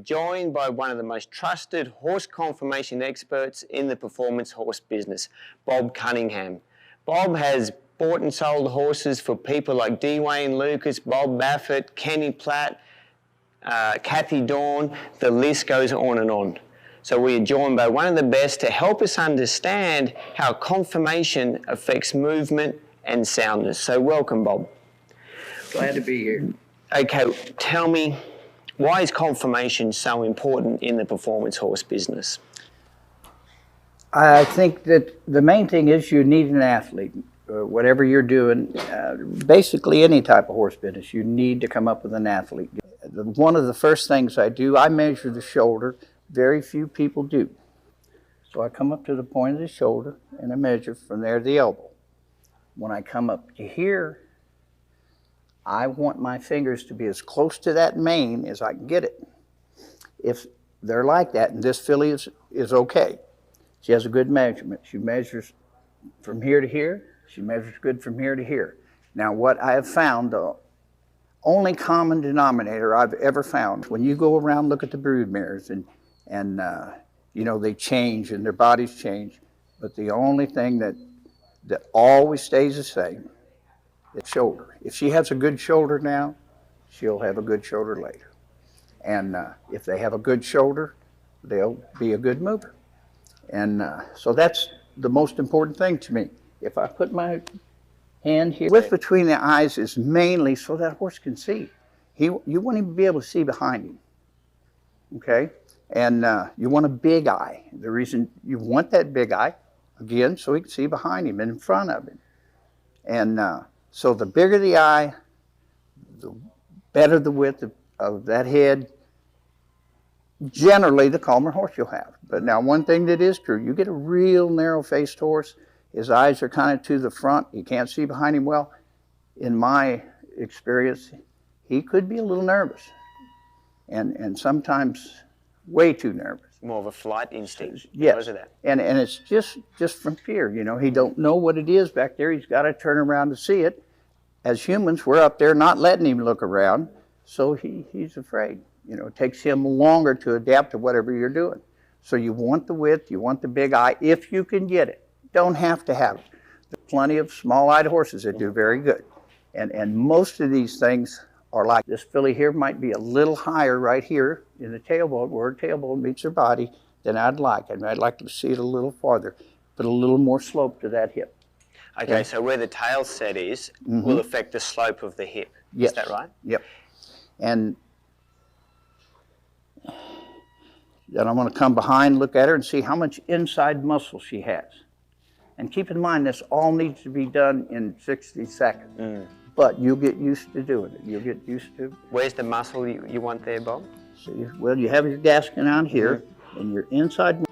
joined by one of the most trusted horse conformation experts in the performance horse business, Bob Cunningham. Bob has bought and sold horses for people like Dwayne Lucas, Bob Baffort, Platt, Cathy Daughn, the list goes on and on. So we are joined by one of the best to help us understand how conformation affects movement and soundness. So welcome, Bob. Glad to be here. Okay, tell me, why is conformation so important in the performance horse business? I think that the main thing is you need an athlete. Whatever you're doing, basically any type of horse business, you need to come up with an athlete. One of the first things I do, I measure the shoulder. Very few people do. So I come up to the point of the shoulder and I measure from there to the elbow. When I come up to here, I want my fingers to be as close to that mane as I can get it. If they're like that, and this filly is okay. She has a good measurement. She measures from here to here. She measures good from here to here. Now what I have found, the only common denominator I've ever found, when you go around look at the brood mares and you know, they change and their bodies change, but the only thing that always stays the same, the shoulder. If she has a good shoulder now, she'll have a good shoulder later. And if they have a good shoulder, they'll be a good mover. And so that's the most important thing to me. If I put my hand here, width between the eyes is mainly so that horse can see. You want him to be able to see behind him, okay? And you want a big eye. The reason you want that big eye, again, so he can see behind him and in front of him. And so the bigger the eye, the better the width of that head, generally the calmer horse you'll have. But now one thing that is true, you get a real narrow-faced horse, his eyes are kind of to the front, you can't see behind him well. In my experience, he could be a little nervous and sometimes way too nervous. More of a flight instinct yes. Because of that. And it's just from fear, you know. He don't know what it is back there. He's got to turn around to see it. As humans, we're up there not letting him look around, so he's afraid. You know, it takes him longer to adapt to whatever you're doing. So you want the width, you want the big eye, if you can get it. Don't have to have it. There's plenty of small-eyed horses that do very good. And most of these things are like this filly here might be a little higher right here in the tailbone, where her tailbone meets her body, than I'd like. And I'd like to see it a little farther, but a little more slope to that hip. Okay, so where the tail set is will affect the slope of the hip. Yes. Is that right? Yep. And then I'm going to come behind, look at her, and see how much inside muscle she has. And keep in mind, this all needs to be done in 60 seconds. But you'll get used to doing it. You'll get used to. Where's the muscle you want there, Bob? See, well, you have your gasket on here, and your inside